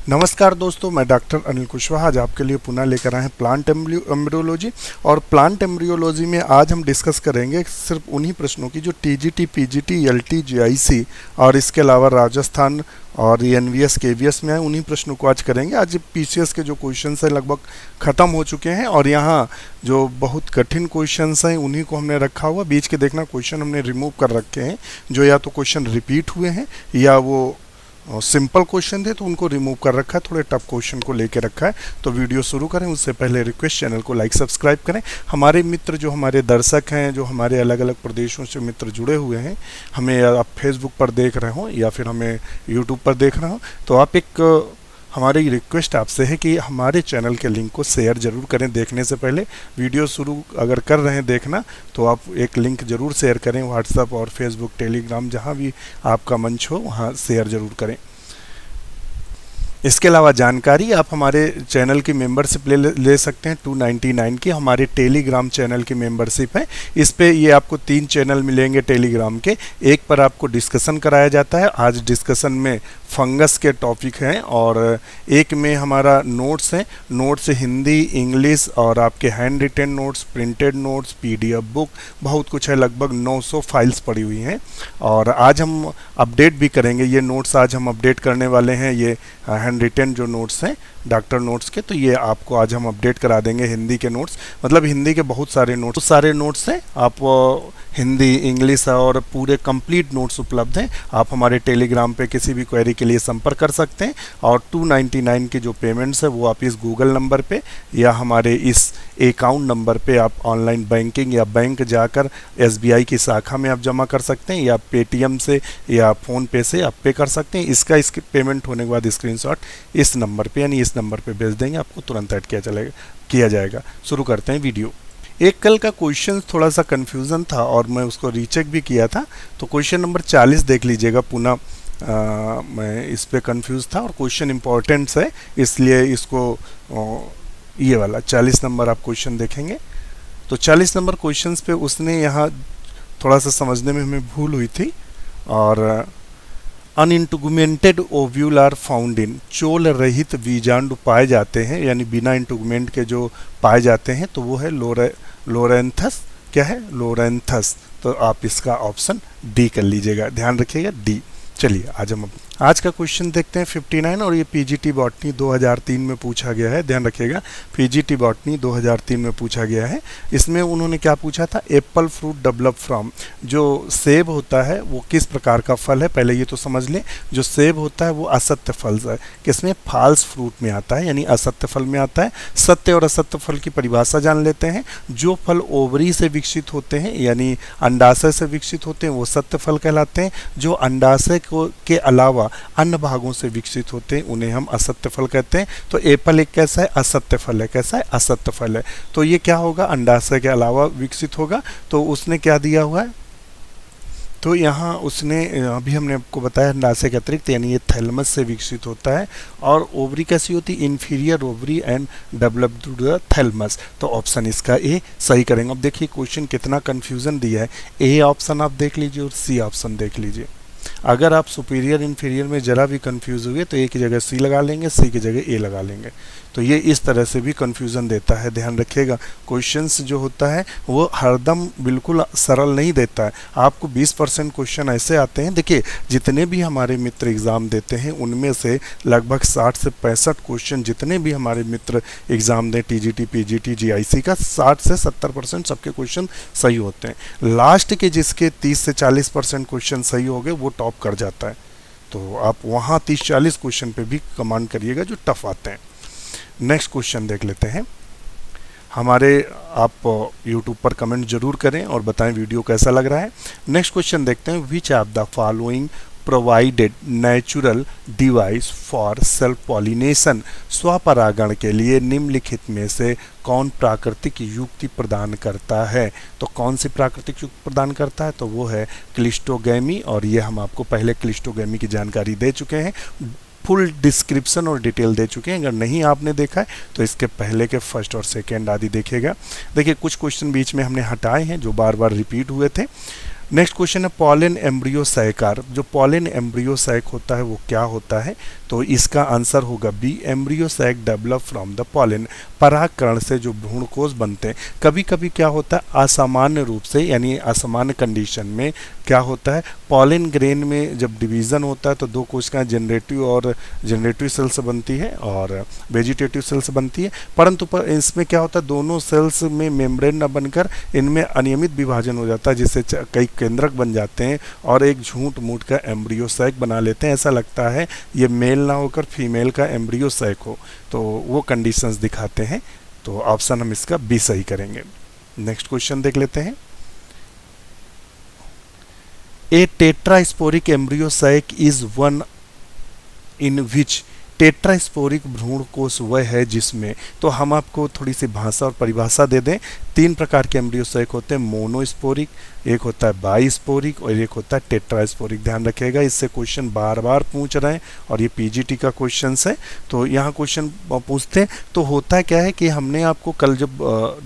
नमस्कार दोस्तों, मैं डॉक्टर अनिल कुशवाहा आज आपके लिए पुनः लेकर आए हैं प्लांट एम्ब्रियोलॉजी। और प्लांट एम्ब्रियोलॉजी में आज हम डिस्कस करेंगे सिर्फ उन्हीं प्रश्नों की जो टीजीटी, पीजीटी, एलटी, जीआईसी और इसके अलावा राजस्थान और एनवीएस, केवीएस में है। उन्हीं प्रश्नों को आज करेंगे। आज पीसीएस के जो क्वेश्चंस हैं लगभग ख़त्म हो चुके हैं और यहाँ जो बहुत कठिन क्वेश्चंस हैं उन्हीं को हमने रखा हुआ। बीच के देखना क्वेश्चन हमने रिमूव कर रखे हैं जो या तो क्वेश्चन रिपीट हुए हैं या वो सिंपल क्वेश्चन थे तो उनको रिमूव कर रखा है, थोड़े टफ क्वेश्चन को लेके रखा है। तो वीडियो शुरू करें उससे पहले रिक्वेस्ट, चैनल को लाइक सब्सक्राइब करें। हमारे मित्र जो हमारे दर्शक हैं, जो हमारे अलग अलग प्रदेशों से मित्र जुड़े हुए हैं, हमें आप फेसबुक पर देख रहे हो या फिर हमें यूट्यूब पर देख रहे हो, तो आप एक हमारी रिक्वेस्ट आपसे है कि हमारे चैनल के लिंक को शेयर ज़रूर करें। देखने से पहले वीडियो शुरू अगर कर रहे हैं देखना तो आप एक लिंक ज़रूर शेयर करें। व्हाट्सएप और फेसबुक, टेलीग्राम, जहां भी आपका मंच हो वहां शेयर ज़रूर करें। इसके अलावा जानकारी आप हमारे चैनल की मेंबरशिप ले सकते हैं। 299 की हमारे टेलीग्राम चैनल की मेंबरशिप है। इस पे ये आपको 3 चैनल मिलेंगे टेलीग्राम के। एक पर आपको डिस्कशन कराया जाता है, आज डिस्कशन में फंगस के टॉपिक हैं, और एक में हमारा नोट्स हैं। नोट्स हिंदी, इंग्लिश और आपके hand retain notes, printed notes, PDF book, बहुत कुछ है। लगभग 900 फाइल्स पड़ी हुई हैं और आज हम अपडेट भी करेंगे। ये नोट्स आज हम अपडेट करने वाले हैं। ये हैंड रिटेन जो नोट्स हैं डॉक्टर नोट्स के, तो ये आपको आज हम अपडेट करा देंगे। हिंदी के नोट्स, मतलब हिंदी के बहुत सारे नोट्स हैं। आप हिंदी, इंग्लिश और पूरे कंप्लीट नोट्स उपलब्ध हैं। आप हमारे टेलीग्राम पे किसी भी क्वेरी के लिए संपर्क कर सकते हैं। और 299 की जो पेमेंट्स है वो आप इस गूगल नंबर पे या हमारे इस अकाउंट नंबर पे आप ऑनलाइन बैंकिंग या बैंक जाकर एसबीआई की शाखा में आप जमा कर सकते हैं, या पेटीएम से या फ़ोन पे से आप पे कर सकते हैं। इसका पेमेंट होने के बाद स्क्रीनशॉट इस नंबर पे यानी इस नंबर पे भेज देंगे, आपको तुरंत ऐड किया जाएगा। शुरू करते हैं वीडियो। एक कल का क्वेश्चन थोड़ा सा कन्फ्यूज़न था और मैं उसको रीचेक भी किया था, तो क्वेश्चन नंबर 40 देख लीजिएगा पुनः। मैं इस पे कंफ्यूज था और क्वेश्चन इम्पोर्टेंट्स है, इसलिए इसको ये वाला 40 नंबर आप क्वेश्चन देखेंगे। तो 40 नंबर क्वेश्चन पे उसने यहाँ थोड़ा सा समझने में हमें भूल हुई थी। और unintegumented ovule are found in, चोल रहित बीजांडु पाए जाते हैं, यानी बिना इंटुगमेंट के जो पाए जाते हैं, तो वो है लोरेंथस। क्या है? लोरेंथस। तो आप इसका ऑप्शन डी कर लीजिएगा, ध्यान रखिएगा डी। चलिए आज का क्वेश्चन देखते हैं 59, और ये पीजीटी बॉटनी 2003 में पूछा गया है। ध्यान रखिएगा पीजीटी बॉटनी 2003 में पूछा गया है। इसमें उन्होंने क्या पूछा था? एप्पल फ्रूट डेवलप फ्रॉम, जो सेब होता है वो किस प्रकार का फल है? पहले ये तो समझ लें, जो सेब होता है वो असत्य फल है, किसमें? फाल्स फ्रूट में आता है, यानी असत्य फल में आता है। सत्य और असत्य फल की परिभाषा जान लेते हैं। जो फल ओवरी से विकसित होते हैं यानी अंडाशय से विकसित होते हैं वो सत्य फल कहलाते हैं। जो अंडाशय के अलावा अन्य भागों से विकसित होते हैं उन्हें हम असत्य फल कहते हैं। तो एप्पल एक कैसा है? असत्य फल है। कैसा है? असत्य फल है। तो ये क्या होगा? अंडाशय के अलावा विकसित होगा। तो उसने क्या दिया हुआ है? तो यहाँ उसने अभी हमने आपको बताया अंडाशय के अतिरिक्त, यानी ये थैलमस से विकसित होता है। और ओवरी कैसी होती है? Inferior ovary and developed through the thalamus. तो ऑप्शन इसका ए सही करेंगे। अब देखिए क्वेश्चन कितना कन्फ्यूजन दिया है। ए ऑप्शन आप देख लीजिए और सी ऑप्शन देख लीजिए। अगर आप सुपीरियर इंफीरियर में ज़रा भी कंफ्यूज हुए तो ए की जगह सी लगा लेंगे, सी की जगह ए लगा लेंगे। तो ये इस तरह से भी कंफ्यूजन देता है। ध्यान रखिएगा क्वेश्चंस जो होता है वो हरदम बिल्कुल सरल नहीं देता है। आपको 20% क्वेश्चन ऐसे आते हैं। देखिए जितने भी हमारे मित्र एग्ज़ाम देते हैं उनमें से लगभग 60 से 65 क्वेश्चन, जितने भी हमारे मित्र एग्ज़ाम दें टीजीटी, पीजीटी, जीआईसी का, 60 से 70% सबके क्वेश्चन सही होते हैं। लास्ट के जिसके 30 से 40% क्वेश्चन सही हो गए वो टॉप कर जाता है। तो आप वहाँ 30-40 क्वेश्चन पे भी कमांड करिएगा जो टफ आते हैं। नेक्स्ट क्वेश्चन देख लेते हैं। हमारे आप यूट्यूब पर कमेंट जरूर करें और बताएं वीडियो कैसा लग रहा है। नेक्स्ट क्वेश्चन देखते हैं। Which of the following provided natural device for self pollination, स्वपरागण के लिए निम्नलिखित में से कौन प्राकृतिक युक्ति प्रदान करता है? तो कौन सी प्राकृतिक युक्ति प्रदान करता है? तो वो है क्लिस्टोगैमी। और ये हम आपको पहले क्लिस्टोगैमी की जानकारी दे चुके हैं, फुल डिस्क्रिप्शन और डिटेल दे चुके हैं। अगर नहीं आपने देखा है तो इसके पहले के फर्स्ट और सेकेंड आदि देखिएगा। देखिए कुछ क्वेश्चन बीच में हमने हटाए हैं जो बार बार रिपीट हुए थे। नेक्स्ट क्वेश्चन है पॉलन एम्ब्रियो सैकार। जो पॉलन एम्ब्रियो सैक होता है वो क्या होता है? तो इसका आंसर होगा B, embryo sac develop from the pollen. परागकण से जो भ्रूणकोष बनते हैं। कभी कभी क्या होता है असामान्य रूप से, यानी असामान्य कंडीशन में क्या होता है, पॉलन ग्रेन में जब डिवीजन होता है तो दो कोशिकाएं जनरेटिव सेल्स बनती है और वेजिटेटिव सेल्स बनती है, परंतु इसमें क्या होता है दोनों सेल्स में मेम्ब्रेन न बनकर इनमें अनियमित विभाजन हो जाता है, जिससे कई केंद्रक बन जाते हैं और एक झूठ मूठ का एम्ब्रियो सैक बना लेते हैं। ऐसा लगता है ये मेल ना होकर फीमेल का एम्ब्रियो सैक हो, तो वो कंडीशंस दिखाते हैं। तो ऑप्शन हम इसका बी सही करेंगे। नेक्स्ट क्वेश्चन देख लेते हैं। A tetrasporic embryo sac is one in which. Tetrasporic भ्रूणकोष वह है जिसमें, तो हम आपको थोड़ी सी भाषा और परिभाषा दे दें। 3 प्रकार के एम्ब्रियो सैक होते हैं, मोनोस्पोरिक, एक होता है बाइस्पोरिक और एक होता है टेट्रास्पोरिक। ध्यान रखिएगा, इससे क्वेश्चन बार बार पूछ रहे हैं और ये पीजीटी का क्वेश्चन है। तो यहाँ क्वेश्चन पूछते हैं तो होता क्या है कि हमने आपको कल जब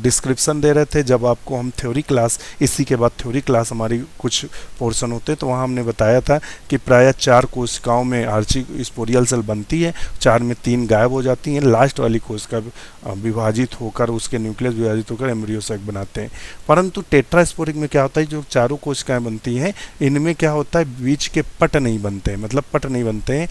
डिस्क्रिप्शन दे रहे थे, जब आपको हम थ्योरी क्लास, इसी के बाद थ्योरी क्लास हमारी कुछ पोर्शन होते हैं, तो वहाँ हमने बताया था कि प्रायः 4 कोशिकाओं में आर्ची स्पोरियल सेल बनती है, 4 में 3 गायब हो जाती हैं, लास्ट वाली कोशिका विभाजित होकर, उसके न्यूक्लियस विभाजित होकर एम्ब्रियो सैक बनाते हैं। परंतु टेट्रास्पोरिक में क्या होता है, जो चारों कोशिकाएं बनती हैं इनमें क्या होता है बीच के पट नहीं बनते हैं, मतलब पट नहीं बनते हैं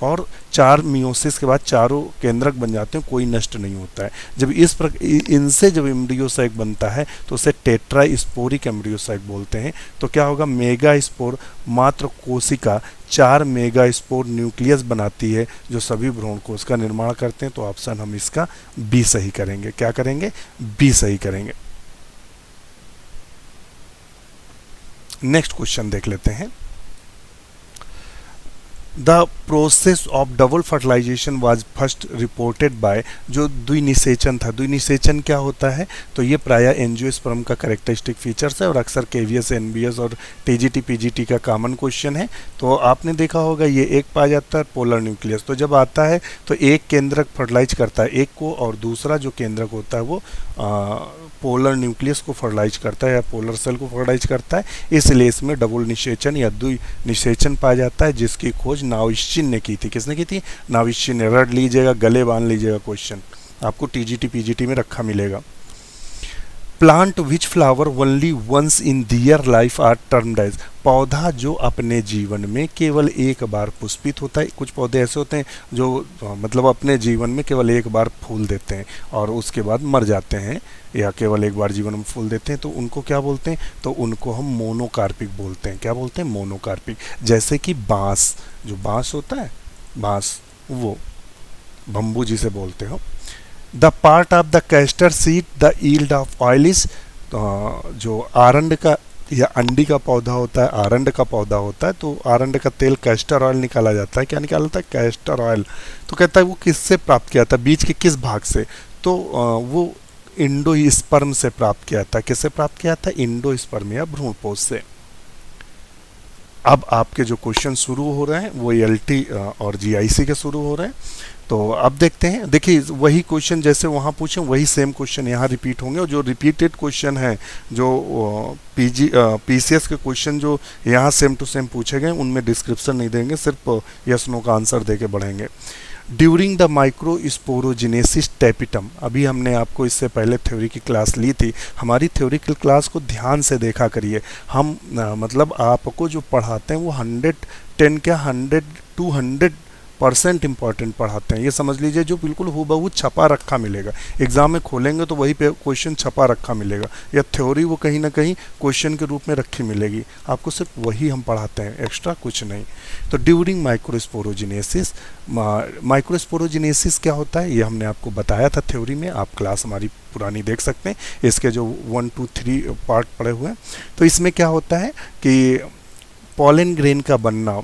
और 4 मियोसिस के बाद चारों केंद्रक बन जाते हैं, कोई नष्ट नहीं होता है। जब इनसे जब एम्ब्रियो सैक बनता है तो उसे टेट्रास्पोरिक एम्ब्रियो सैक बोलते हैं। तो क्या होगा, मेगा स्पोर मात्र कोशिका 4 मेगा स्पोर न्यूक्लियस बनाती है जो सभी भ्रूणकोष का निर्माण करते हैं। तो ऑप्शन हम इसका बी सही करेंगे। क्या करेंगे? बी सही करेंगे। नेक्स्ट क्वेश्चन देख लेते हैं। The process of double fertilization was first reported by. जो द्विनिषेचन था, द्विनिषेचन क्या होता है, तो ये प्रायः एंजियोस्पर्म का कैरेक्टरिस्टिक फीचर्स है और अक्सर केवीएस, एनबीएस और टीजीटी पीजीटी का कॉमन क्वेश्चन है। तो आपने देखा होगा ये एक पाया जाता है पोलर न्यूक्लियस, तो जब आता है तो एक केंद्रक फर्टिलाइज करता है एक को और दूसरा जो केंद्रक होता है वो पोलर न्यूक्लियस को फर्टिलाइज करता है या पोलर सेल को फर्टिलाइज करता है, इसलिए इसमें डबल निषेचन या द्विनिषेचन पाया जाता है, जिसकी खोज नाविश्चिन ने की थी। किसने की थी? नाविश्चिन ने। रट लीजिएगा, गले बांध लीजिएगा, क्वेश्चन आपको टीजीटी पीजीटी में रखा मिलेगा। Plant which flower only once in their life are termed as. पौधा जो अपने जीवन में केवल एक बार पुष्पित होता है। कुछ पौधे ऐसे होते हैं जो मतलब अपने जीवन में केवल एक बार फूल देते हैं और उसके बाद मर जाते हैं, या केवल एक बार जीवन में फूल देते हैं, तो उनको क्या बोलते हैं? तो उनको हम मोनोकार्पिक बोलते हैं। क्या बोलते हैं? मोनोकार्पिक। जैसे कि बांस, जो बांस होता है, बांस वो बम्बू जिसे बोलते हो। The part of the castor seed the yield of oil is. जो आरंड का या अंडी का पौधा होता है, आरंड का पौधा होता है, तो आरंड का तेल कैस्टर ऑयल निकाला जाता है। क्या निकाला जाता है? Castor oil. तो कहता है वो किससे प्राप्त किया था, बीज के किस भाग से? तो वो इंडोस्पर्म से प्राप्त किया था। किससे प्राप्त किया था? इंडोस्पर्म या भ्रूणपोष से। अब आपके जो क्वेश्चन शुरू हो रहे हैं वो एलटी और जीआईसी के शुरू हो रहे हैं। तो अब देखते हैं, देखिए वही क्वेश्चन जैसे वहाँ पूछे वही सेम क्वेश्चन यहाँ रिपीट होंगे, और जो रिपीटेड क्वेश्चन है, जो पीसीएस के क्वेश्चन जो यहाँ सेम टू सेम पूछे गए, उनमें डिस्क्रिप्शन नहीं देंगे, सिर्फ यस नो का आंसर दे के बढ़ेंगे। During the microsporogenesis tapetum. अभी हमने आपको इससे पहले थ्योरी की क्लास ली थी, हमारी थ्योरी की क्लास को ध्यान से देखा करिए। हम मतलब आपको जो पढ़ाते हैं वो 110 क्या 100-200% इंपॉर्टेंट पढ़ाते हैं। ये समझ लीजिए जो बिल्कुल हूबहू छपा रखा मिलेगा, एग्जाम में खोलेंगे तो वही पे क्वेश्चन छपा रखा मिलेगा, या थ्योरी वो कहीं ना कहीं क्वेश्चन के रूप में रखी मिलेगी। आपको सिर्फ वही हम पढ़ाते हैं, एक्स्ट्रा कुछ नहीं। तो ड्यूरिंग माइक्रोस्पोरोजिनेसिस, माइक्रोस्पोरोजिनेसिस क्या होता है ये हमने आपको बताया था थ्योरी में, आप क्लास हमारी पुरानी देख सकते हैं, इसके जो 1, 2, 3 पार्ट पड़े हुए हैं। तो इसमें क्या होता है कि पॉलन ग्रेन का बनना,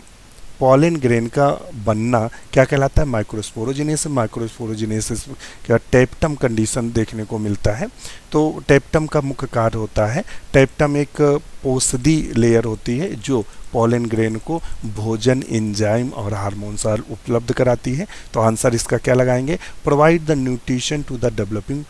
पॉलन ग्रेन का बनना क्या कहलाता है? माइक्रोस्पोरोजिनेसिस। माइक्रोस्पोरोजिनेसिस क्या टैप्टम कंडीशन देखने को मिलता है। तो टैप्टम का मुख्य कार्य होता है, टैप्टम एक औषधि लेयर होती है जो पॉलन ग्रेन को भोजन, एंजाइम और हार्मोन्स उपलब्ध कराती है। तो आंसर इसका क्या लगाएंगे? Provide the nutrition to the developing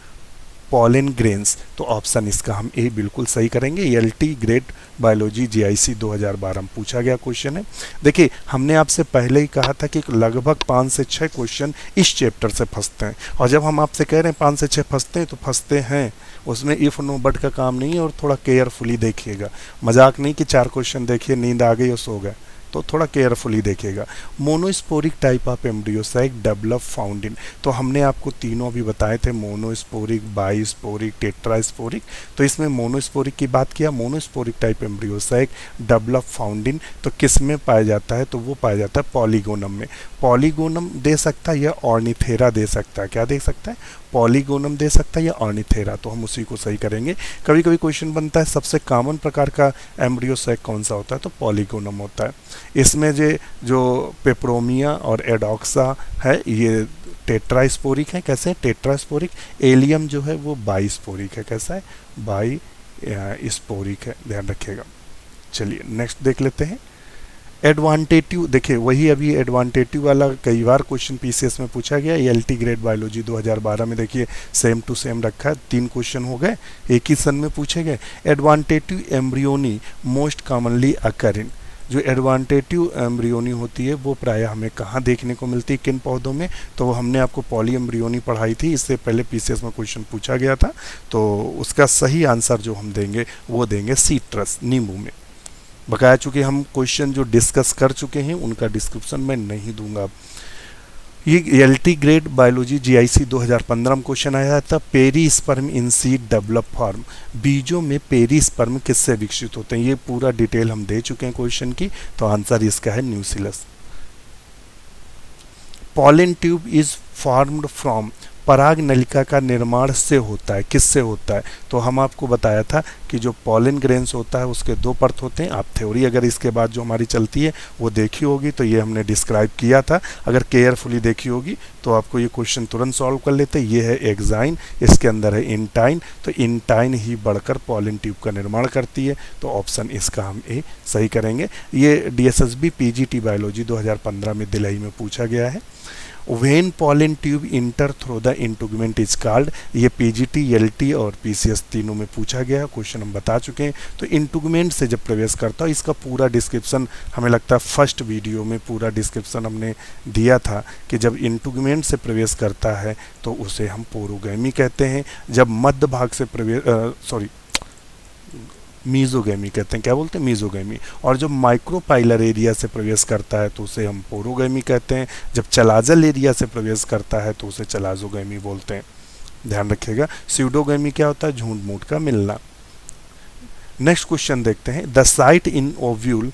pollen grains, तो ऑप्शन इसका हम ए बिल्कुल सही करेंगे। एलटी ग्रेड बायोलॉजी जीआईसी 2012 में पूछा गया क्वेश्चन है। देखिए हमने आपसे पहले ही कहा था कि लगभग 5 से 6 क्वेश्चन इस चैप्टर से फंसते हैं, और जब हम आपसे कह रहे हैं 5 से 6 फंसते हैं तो फंसते हैं, उसमें इफ़ नो बट का काम नहीं है, और थोड़ा केयरफुली देखिएगा। मजाक नहीं कि 4 क्वेश्चन देखिए नींद आ गई और सो गए, तो थोड़ा केयरफुली देखिएगा। Monosporic type of embryo sac develop found in, तो हमने आपको तीनों अभी बताए थे, मोनोस्पोरिक, बाइस्पोरिक, टेट्रास्पोरिक। तो इसमें मोनोस्पोरिक की बात किया। Monosporic type embryo sac develop found in तो किस में पाया जाता है, तो वो पाया जाता है पॉलीगोनम में। पॉलीगोनम दे सकता है या ऑर्निथेरा दे सकता है, क्या दे सकता है, पॉलीगोनम दे सकता है या ऑर्निथेरा, तो हम उसी को सही करेंगे। कभी कभी क्वेश्चन बनता है सबसे कॉमन प्रकार का एम्ब्रियोसाइक कौन सा होता है, तो पॉलीगोनम होता है। इसमें जो पेप्रोमिया और एडॉक्सा है ये टेट्रास्पोरिक है। कैसे है, टेट्रास्पोरिक। एलियम जो है वो बाइस्पोरिक है। कैसा है, बाई स्पोरिक है, ध्यान रखिएगा। चलिए नेक्स्ट देख लेते हैं। एडवांटेटिव, देखिए वही अभी एडवांटेटिव वाला कई बार क्वेश्चन पीसीएस में पूछा गया। एलटी ग्रेड बायोलॉजी 2012 में देखिए सेम टू सेम रखा है, 3 क्वेश्चन हो गए, एक ही सन में पूछे गए। एडवांटेटिव एम्ब्रियोनी मोस्ट कॉमनली अकर इन, जो एडवांटेटिव एम्ब्रियोनी होती है वो प्रायः हमें कहाँ देखने को मिलती है, किन पौधों में, तो वो हमने आपको पॉली एम्ब्रियोनी पढ़ाई थी, इससे पहले पीसीएस में क्वेश्चन पूछा गया था। तो उसका सही आंसर जो हम देंगे वो देंगे सीट्रस, नींबू में। बकाया चूँकि हम क्वेश्चन जो डिस्कस कर चुके हैं उनका डिस्क्रिप्शन मैं नहीं दूंगा। ये एलटी ग्रेड बायोलॉजी जीआईसी 2015 में क्वेश्चन आया था, पेरीस्पर्म इन सीड डेवलप फॉर्म, बीजों में पेरीस्पर्म किससे विकसित होते हैं, ये पूरा डिटेल हम दे चुके हैं क्वेश्चन की, तो आंसर इसका है nucellus. Pollen tube is formed from, पराग नलिका का निर्माण से होता है, किससे होता है, तो हम आपको बताया था कि जो पॉलन ग्रेन्स होता है उसके 2 परत होते हैं। आप थ्योरी अगर इसके बाद जो हमारी चलती है वो देखी होगी तो ये हमने डिस्क्राइब किया था, अगर केयरफुली देखी होगी तो आपको ये क्वेश्चन तुरंत सॉल्व कर लेते। ये है एक्साइन, इसके अंदर है इंटाइन, तो इंटाइन ही बढ़कर पॉलन ट्यूब का निर्माण करती है, तो ऑप्शन इसका हम ए सही करेंगे। ये डीएसएसबी पीजीटी बायोलॉजी 2015 में दिल्ली में पूछा गया है। When pollen tube enter through the integument is called, ये पीजीटी, एलटी और पीसीएस तीनों में पूछा गया, क्वेश्चन हम बता चुके हैं। तो इंटुगमेंट से जब प्रवेश करता है, इसका पूरा डिस्क्रिप्शन हमें लगता है फर्स्ट वीडियो में पूरा डिस्क्रिप्शन हमने दिया था कि जब इंटुगमेंट से प्रवेश करता है तो उसे हम पोरोगैमी कहते हैं। जब मध्य भाग से प्रवेश मीजोगैमी कहते हैं, क्या बोलते हैं, मीजोगैमी। और जब माइक्रोपाइलर एरिया से प्रवेश करता है तो उसे हम पोरोगैमी कहते हैं। जब चलाजल एरिया से प्रवेश करता है तो उसे चलाजोगैमी बोलते हैं, ध्यान रखिएगा। स्यूडोगैमी क्या होता है, झूठ मूठ का मिलना। नेक्स्ट क्वेश्चन देखते हैं, the site in ovule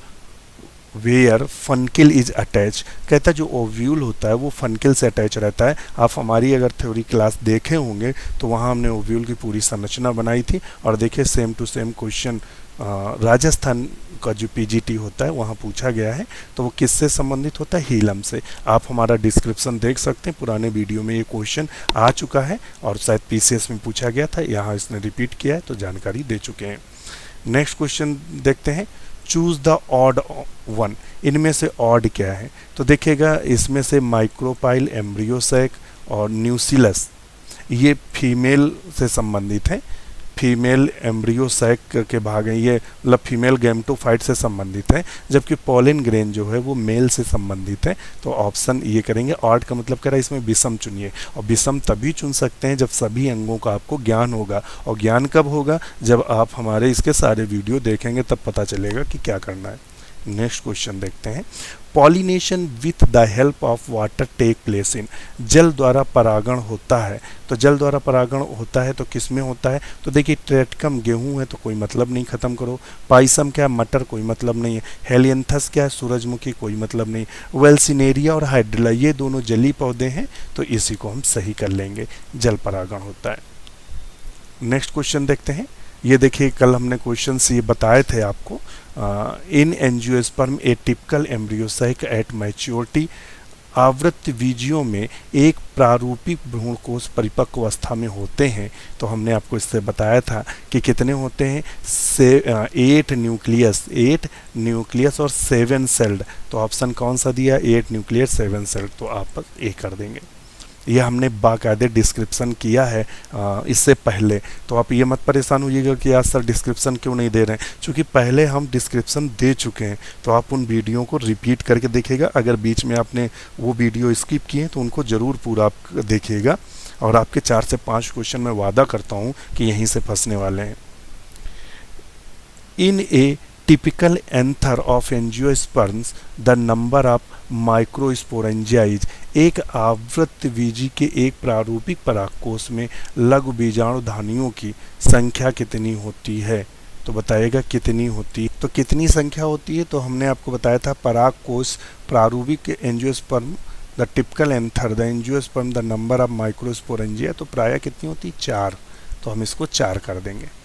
where funicle is attach, कहता है जो ओव्यूल होता है वो फनकिल से अटैच रहता है। आप हमारी अगर थ्योरी क्लास देखे होंगे तो वहाँ हमने ओव्यूल की पूरी संरचना बनाई थी, और देखिए same to same question Rajasthan का जो पीजीटी होता है वहाँ पूछा गया है, तो वो किससे संबंधित होता है, हीलम से। आप हमारा डिस्क्रिप्शन देख सकते हैं, पुराने वीडियो में ये क्वेश्चन आ चुका है और शायद पीसीएस में पूछा गया था, यहाँ इसने रिपीट किया है, तो जानकारी दे चुके हैं। नेक्स्ट क्वेश्चन देखते हैं, चूज द ऑड वन, इनमें से ऑड क्या है, तो देखिएगा इसमें से माइक्रोपाइल, एम्ब्रियोसैक और न्यूसिलस ये फीमेल से संबंधित है, फीमेल एम्ब्रियोसैक के भाग हैं, ये मतलब फीमेल गैमेटोफाइट से संबंधित है, जबकि पॉलन ग्रेन जो है वो मेल से संबंधित है, तो ऑप्शन ये करेंगे। ऑड का मतलब कह रहा है इसमें विषम चुनिए, और विषम तभी चुन सकते हैं जब सभी अंगों का आपको ज्ञान होगा, और ज्ञान कब होगा, जब आप हमारे इसके सारे वीडियो देखेंगे तब पता चलेगा कि क्या करना है। नेक्स्ट क्वेश्चन देखते हैं, pollination with the help of water take place in, जल द्वारा परागण होता है, तो जल द्वारा परागण होता है तो किस में होता है, तो देखिए ट्रेटकम गेहूं है तो कोई मतलब नहीं, खत्म करो। पाइसम क्या, मटर, कोई मतलब नहीं है। हेलियंथस क्या है, सूरजमुखी, कोई मतलब नहीं। वेल्सिनेरिया और हाइड्रिला ये दोनों जली पौधे हैं, तो इसी को हम सही कर लेंगे, जल परागण होता है। नेक्स्ट क्वेश्चन देखते हैं, ये देखिए कल हमने क्वेश्चन ये बताए थे आपको, in angiosperm a typical embryo sac at maturity, आवृत्त बीजियों में एक प्रारूपिक भ्रूणकोश परिपक्व अवस्था में होते हैं, तो हमने आपको इससे बताया था कि कितने होते हैं, 8 न्यूक्लियस और 7 सेल्ड, तो ऑप्शन कौन सा दिया, 8 न्यूक्लियस 7 सेल्ड, तो आप ए कर देंगे। ये हमने बाकायदे डिस्क्रिप्शन किया है इससे पहले। तो आप ये मत परेशान होइएगा कि यार सर डिस्क्रिप्शन क्यों नहीं दे रहे हैं, क्योंकि पहले हम डिस्क्रिप्शन दे चुके हैं। तो आप उन वीडियो को रिपीट करके देखिएगा। अगर बीच में आपने वो वीडियो स्किप किए हैं तो उनको ज़रूर पूरा आप देखिएगा, और आपके 4 से 5 क्वेश्चन मैं वादा करता हूँ कि यहीं से फंसने वाले हैं। इन ए typical anther of angiosperms the number of microsporangia is, एक आवृतबीजी के एक प्रारूपिक परागकोश में लघु बीजाणुधानियों की संख्या कितनी होती है? तो बताइएगा कितनी होती है। तो कितनी संख्या होती है, तो हमने आपको बताया था परागकोश प्रारूपिक angiosperm the typical anther the angiosperm the number of microsporangia, तो प्रायः कितनी होती है? 4। तो हम इसको 4 कर देंगे।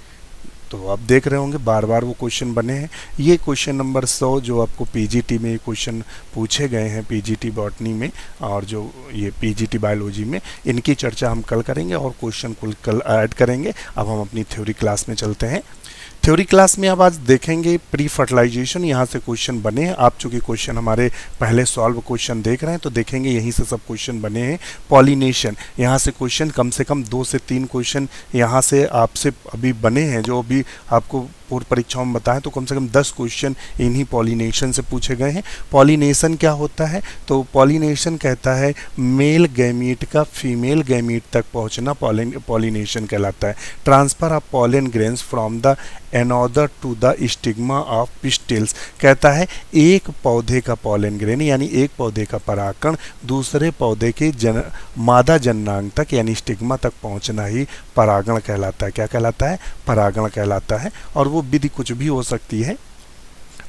तो आप देख रहे होंगे बार बार वो क्वेश्चन बने हैं। ये क्वेश्चन नंबर 100 जो आपको पीजीटी में ये क्वेश्चन पूछे गए हैं, पीजीटी बॉटनी में और जो ये पीजीटी बायोलॉजी में, इनकी चर्चा हम कल करेंगे और क्वेश्चन को कल ऐड करेंगे। अब हम अपनी थ्योरी क्लास में चलते हैं। थ्योरी क्लास में अब आज देखेंगे प्री फर्टिलाइजेशन, यहाँ से क्वेश्चन बने हैं। आप चूँकि क्वेश्चन हमारे पहले सॉल्व क्वेश्चन देख रहे हैं तो देखेंगे यहीं से सब क्वेश्चन बने हैं। पॉलिनेशन, यहाँ से क्वेश्चन कम से कम 2 से 3 क्वेश्चन यहाँ से आपसे अभी बने हैं, जो अभी आपको पूर्व परीक्षाओं में बताएं, तो कम से कम 10 क्वेश्चन इन्हीं पॉलिनेशन से पूछे गए हैं। पॉलिनेशन क्या होता है? तो पॉलिनेशन कहता है मेल गैमीट का फीमेल गैमीट तक पहुंचना पॉलिनेशन कहलाता है। Transfer of pollen grains from the anther to the stigma of pistils, कहता है एक पौधे का पॉलन ग्रेन यानी एक पौधे का परागकण दूसरे पौधे के मादा जननांग तक यानी स्टिग्मा तक पहुंचना ही परागण कहलाता है। क्या कहलाता है? परागण कहलाता है। और वो विधि कुछ भी हो सकती है।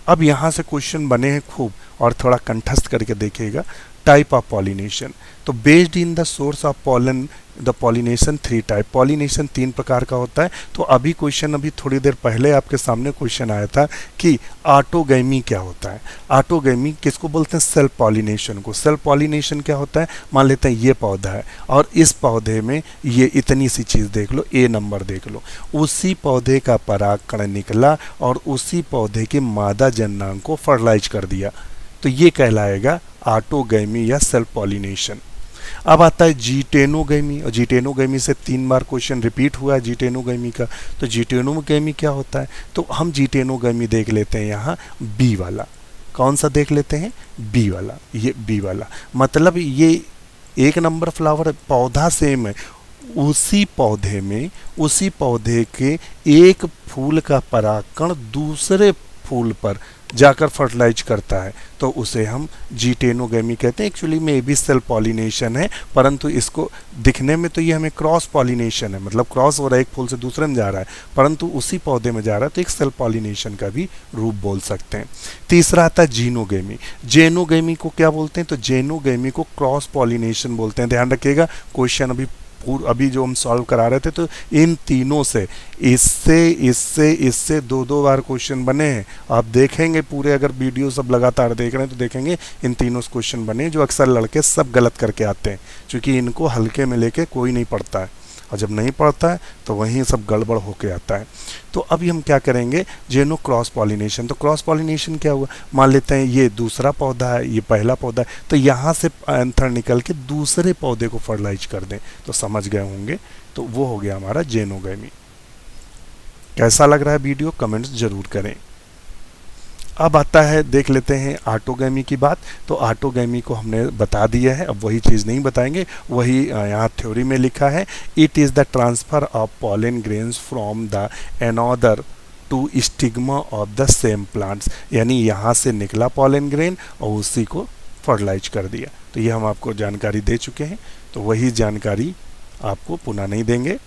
अब यहाँ से क्वेश्चन बने हैं खूब, और थोड़ा कंठस्थ करके देखिएगा। टाइप ऑफ पॉलिनेशन, तो based in the source of pollen the pollination 3 type, pollination 3 प्रकार का होता है। तो अभी क्वेश्चन अभी थोड़ी देर पहले आपके सामने क्वेश्चन आया था कि ऑटोगैमी क्या होता है। ऑटोगैमी किसको बोलते हैं? सेल्फ पॉलिनेशन को। सेल्फ पॉलिनेशन क्या होता है? मान लेते हैं ये पौधा है और इस पौधे में ये इतनी सी चीज़ देख लो, ए नंबर देख लो, उसी पौधे का परागकण निकला और उसी पौधे के मादा जननांग को फर्टिलाइज कर दिया, तो ये कहलाएगा ऑटोगैमी या सेल्फ पॉलिनेशन। अब आता है जीटेनोगैमी, और जीटेनोगैमी से 3 बार क्वेश्चन रिपीट हुआ है जीटेनोगैमी का। तो जीटेनोगैमी क्या होता है? तो हम जीटेनोगैमी देख लेते हैं यहाँ बी वाला। कौन सा देख लेते हैं? बी वाला। ये बी वाला मतलब ये 1 नंबर फ्लावर पौधा सेम है, उसी पौधे में उसी पौधे के एक फूल का परागकण दूसरे फूल पर जाकर फर्टिलाइज करता है, तो उसे हम जीटेनोगैमी कहते हैं। एक्चुअली में ये भी सेल्फ पॉलिनेशन है, परंतु इसको दिखने में तो ये हमें क्रॉस पॉलिनेशन है, मतलब क्रॉस हो रहा है, एक फूल से दूसरे में जा रहा है, परंतु उसी पौधे में जा रहा है, तो एक सेल्फ पॉलिनेशन का भी रूप बोल सकते हैं। तीसरा आता है जीनोगैमी। जेनोगैमी को क्या बोलते हैं? तो जेनोगैमी को क्रॉस पॉलिनेशन बोलते हैं। ध्यान रखिएगा, क्वेश्चन अभी जो हम सॉल्व करा रहे थे, तो इन तीनों से इससे 2 बार क्वेश्चन बने हैं। आप देखेंगे पूरे, अगर वीडियो सब लगातार देख रहे हैं तो देखेंगे इन तीनों से क्वेश्चन बने, जो अक्सर लड़के सब गलत करके आते हैं, क्योंकि इनको हल्के में लेके कोई नहीं पढ़ता है, और जब नहीं पढ़ता है तो वहीं सब गड़बड़ होके आता है। तो अभी हम क्या करेंगे? जेनो क्रॉस पॉलिनेशन। तो क्रॉस पॉलिनेशन क्या हुआ? मान लेते हैं ये दूसरा पौधा है, ये पहला पौधा है, तो यहाँ से एंथर निकल के दूसरे पौधे को फर्टिलाइज कर दें, तो समझ गए होंगे। तो वो हो गया हमारा जेनोगैमी। कैसा लग रहा है वीडियो? कमेंट्स जरूर करें। अब आता है, देख लेते हैं ऑटोगैमी की बात। तो ऑटोगैमी को हमने बता दिया है, अब वही चीज़ नहीं बताएंगे, वही यहाँ थ्योरी में लिखा है। It is the transfer of pollen grains from the anther to stigma of the same plants, यानी यहाँ से निकला पॉलन ग्रेन और उसी को फर्टिलाइज कर दिया। तो ये हम आपको जानकारी दे चुके हैं, तो वही जानकारी आपको पुनः नहीं देंगे।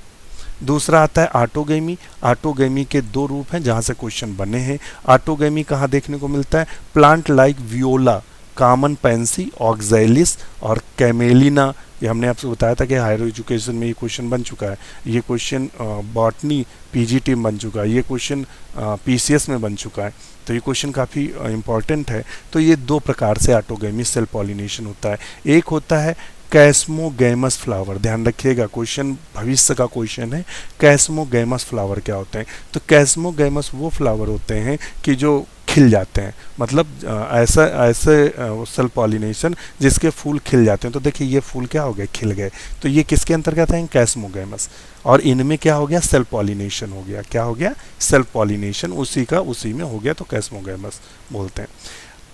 दूसरा आता है ऑटोगैमी। ऑटोगैमी के 2 रूप हैं जहाँ से क्वेश्चन बने हैं। ऑटोगैमी कहाँ देखने को मिलता है? Plant like Viola, common Pence, oxalis और कैमेलिना। ये हमने आपसे बताया था कि हायर एजुकेशन में ये क्वेश्चन बन चुका है, ये क्वेश्चन बॉटनी पीजीटी में बन चुका है, ये क्वेश्चन पीसीएस में बन चुका है, तो ये क्वेश्चन काफ़ी इंपॉर्टेंट है। तो ये 2 प्रकार से ऑटोगैमी सेल्फ पॉलिनेशन होता है। एक होता है कैस्मोगैमस फ्लावर। ध्यान रखिएगा, क्वेश्चन भविष्य का क्वेश्चन है। कैस्मोगैमस फ्लावर क्या होते हैं? तो कैस्मोगैमस वो फ्लावर होते हैं कि जो खिल जाते हैं, मतलब ऐसा ऐसे सेल्फ पॉलिनेशन जिसके फूल खिल जाते हैं। तो देखिए ये फूल क्या हो गए, खिल गए, तो ये किसके अंतर्गत है, कैस्मोगैमस। और इनमें क्या हो गया, सेल्फ पॉलिनेशन हो गया, क्या हो गया, सेल्फ पॉलिनेशन, उसी का उसी में हो गया, तो कैस्मोगैमस बोलते हैं।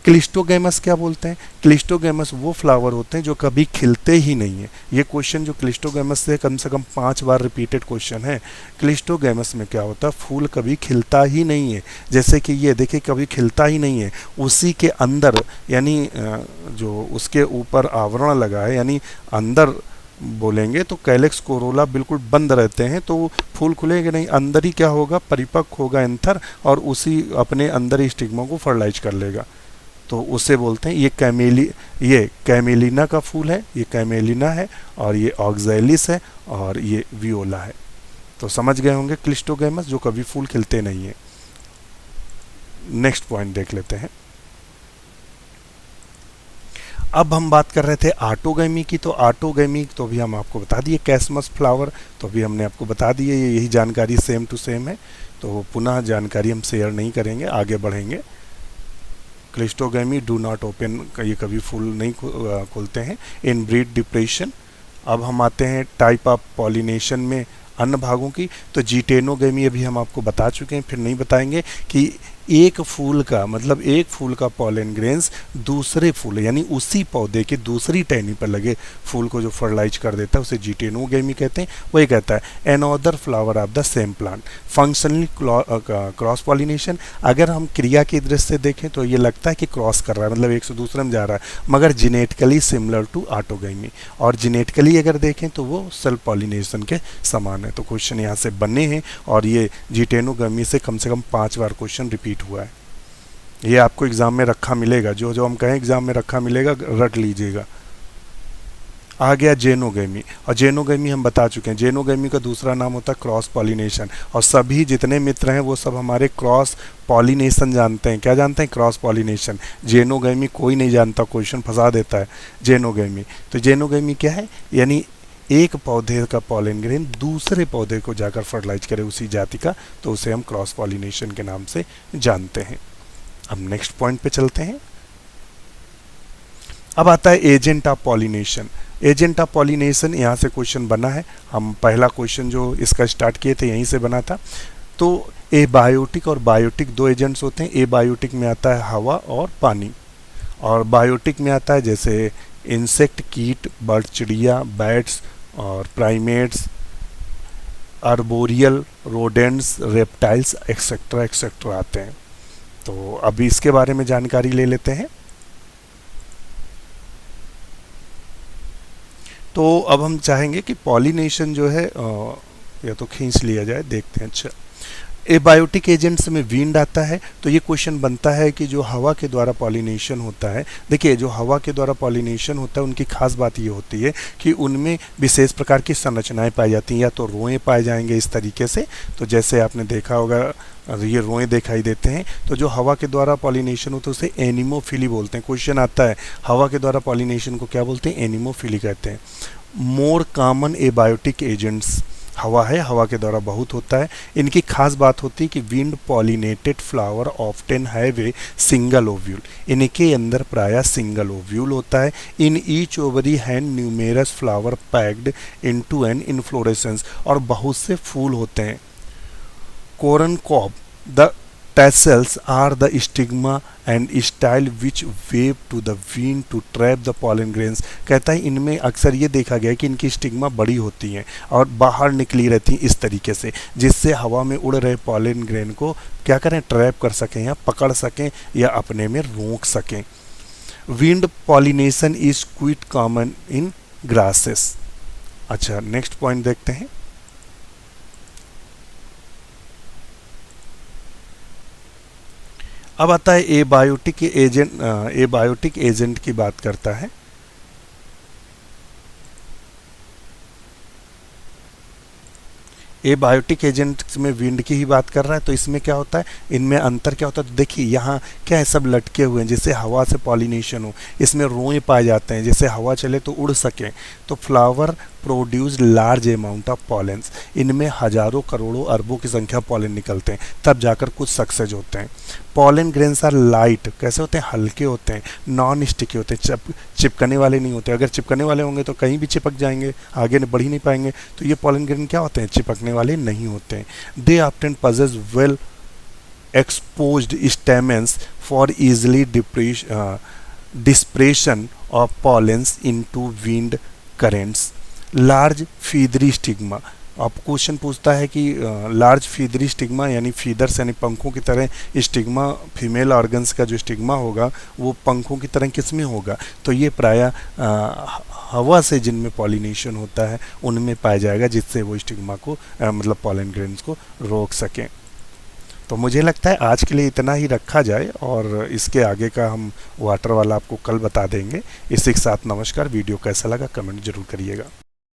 क्लिस्टोगैमस क्या बोलते हैं, क्लिस्टोगैमस वो फ्लावर होते हैं जो कभी खिलते ही नहीं है। ये क्वेश्चन जो क्लिस्टोगैमस से कम 5 बार रिपीटेड क्वेश्चन है। क्लिस्टोगैमस में क्या होता है, फूल कभी खिलता ही नहीं है, जैसे कि ये देखिए कभी खिलता ही नहीं है, उसी के अंदर यानी जो उसके ऊपर आवरण लगा है, यानी अंदर बोलेंगे तो कैलेक्स कोरोला बिल्कुल बंद रहते हैं, तो फूल खुलेंगे नहीं, अंदर ही क्या होगा, परिपक्व होगा एंथर, और उसी अपने अंदर ही स्टिग्मा को फर्टिलाइज कर लेगा, तो उसे बोलते हैं। ये कैमेलिना का फूल है, ये कैमेलिना है, और ये ऑक्सैलिस है, और ये वियोला है। तो समझ गए होंगे क्लिस्टोगैमस जो कभी फूल खिलते नहीं है। नेक्स्ट पॉइंट देख लेते हैं। अब हम बात कर रहे थे ऑटोगैमी की, तो ऑटोगैमी तो भी हम आपको बता दिए, कैस्मस फ्लावर तो भी हमने आपको बता दिए, यही जानकारी सेम टू सेम है, तो पुनः जानकारी हम शेयर नहीं करेंगे, आगे बढ़ेंगे। क्लिस्टोगैमी डू नॉट ओपन, ये कभी फूल नहीं खोलते हैं। Inbreed depression. अब हम आते हैं टाइप ऑफ पॉलिनेशन में अन्य भागों की, तो जीटेनोगैमी अभी हम आपको बता चुके हैं, फिर नहीं बताएंगे कि एक फूल का मतलब एक फूल का पॉलन ग्रेन्स दूसरे फूल यानी उसी पौधे के दूसरी टहनी पर लगे फूल को जो फर्टिलाइज कर देता है उसे जीटेनोगैमी कहते हैं। वही कहता है another flower of the same plant. Functionally cross pollination, अगर हम क्रिया की दृष्टि से देखें तो ये लगता है कि क्रॉस कर रहा है, मतलब एक से दूसरे में जा रहा है, मगर जेनेटिकली सिमिलर टू ऑटोगैमी, और जेनेटिकली अगर देखें तो वो सेल्फ पॉलिनेशन के समान है। तो क्वेश्चन यहाँ से बने हैं, और ये जीटेनोगैमी से कम 5 बार क्वेश्चन रिपीट हुआ है। ये आपको एग्जाम में रखा मिलेगा, जो जो हम कहें एग्जाम में रखा मिलेगा, रट लीजिएगा। आ गया जेनोगैमी, और जेनोगैमी हम बता चुके हैं, जेनोगैमी का दूसरा नाम होता है क्रॉस पॉलिनेशन, और सभी जितने मित्र हैं वो सब हमारे क्रॉस पॉलिनेशन जानते हैं। क्या जानते हैं, क्रॉस पॉलिनेशन। जेनोगैमी कोई नहीं जानता, क्वेश्चन फंसा देता है जेनोगैमी। तो जेनोगैमी क्या है, यानी एक पौधे का पॉलन ग्रेन दूसरे पौधे को जाकर फर्टिलाइज करे उसी जाति का, तो उसे हम क्रॉस पॉलिनेशन के नाम से जानते हैं। अब नेक्स्ट पॉइंट पे चलते हैं। अब आता है agent of pollination. Agent of pollination यहाँ से क्वेश्चन बना है, हम पहला क्वेश्चन जो इसका स्टार्ट किए थे यहीं से बना था। तो एबायोटिक और बायोटिक दो एजेंट्स होते हैं। एबायोटिक में आता है हवा और पानी, और बायोटिक में आता है जैसे इंसेक्ट, कीट, बर्ड, चिड़िया, बैट्स और primates, arboreal, rodents, reptiles etcetera etcetera आते हैं। तो अभी इसके बारे में जानकारी ले लेते हैं। तो अब हम चाहेंगे कि पॉलिनेशन जो है या तो खींच लिया जाए, देखते हैं। अच्छा, एबायोटिक एजेंट्स में विंड आता है, तो ये क्वेश्चन बनता है कि जो हवा के द्वारा पॉलिनेशन होता है, देखिए जो हवा के द्वारा पॉलिनेशन होता है उनकी खास बात ये होती है कि उनमें विशेष प्रकार की संरचनाएं पाई जाती हैं, या तो रोएं पाए जाएंगे इस तरीके से, तो जैसे आपने देखा होगा ये रोएं दिखाई देते हैं। तो जो हवा के द्वारा पॉलिनेशन होता है उसे एनिमोफिली बोलते हैं। क्वेश्चन आता है हवा के द्वारा पॉलिनेशन को क्या बोलते हैं, एनिमोफिली कहते हैं। मोर कॉमन एबायोटिक एजेंट्स, हवा है, हवा के द्वारा बहुत होता है। इनकी खास बात होती है कि wind pollinated flower often have a single ovule, इनके अंदर प्रायः सिंगल ओव्यूल होता है। In each ovary and numerous flower packed into an inflorescence, और बहुत से फूल होते हैं। Corn cob, the tassels are the stigma and style which wave to the wind to trap the pollen grains। कहता है इनमें अक्सर ये देखा गया है कि इनकी स्टिग्मा बड़ी होती हैं और बाहर निकली रहती हैं इस तरीके से, जिससे हवा में उड़ रहे पॉलन ग्रेन को क्या करें, ट्रैप कर सकें या पकड़ सकें या अपने में रोक सकें। Wind pollination is quit common in grasses. अच्छा, नेक्स्ट पॉइंट देखते हैं। अब आता है एबायोटिक एजेंट। एबायोटिक एजेंट की बात करता है। एबायोटिक एजेंट में विंड की ही बात कर रहा है, तो इसमें क्या होता है, इनमें अंतर क्या होता है, तो देखिए यहाँ क्या है, सब लटके हुए हैं जिससे हवा से पॉलिनेशन हो। इसमें रोएं पाए जाते हैं जिससे हवा चले तो उड़ सकें। तो flower produce large amount of pollens, इनमें हजारों करोड़ों अरबों की संख्या पॉलन निकलते हैं, तब जाकर कुछ सक्सेस होते हैं। पॉलन ग्रेन्स आर लाइट, कैसे होते हैं, हल्के होते हैं, नॉन स्टिकी होते हैं, चिपकने वाले नहीं होते। अगर चिपकने वाले होंगे तो कहीं भी चिपक जाएंगे, आगे बढ़ ही नहीं पाएंगे। तो ये पॉलन ग्रेन क्या होते हैं, चिपकने वाले नहीं होते हैं। They often possess well exposed stamens for easily dispersion of pollens into wind currents. Large feathery stigma, आप क्वेश्चन पूछता है कि लार्ज फीदरी स्टिग्मा यानी फीदर्स यानी पंखों की तरह स्टिग्मा, फीमेल ऑर्गन्स का जो स्टिग्मा होगा वो पंखों की तरह किस में होगा, तो ये प्रायः हवा से जिनमें पॉलिनेशन होता है उनमें पाया जाएगा, जिससे वो स्टिग्मा को मतलब पॉलन ग्रेन्स को रोक सकें। तो मुझे लगता है आज के लिए इतना ही रखा जाए, और इसके आगे का हम वाटर वाला आपको कल बता देंगे। इसी के साथ नमस्कार। वीडियो कैसा लगा कमेंट जरूर करिएगा।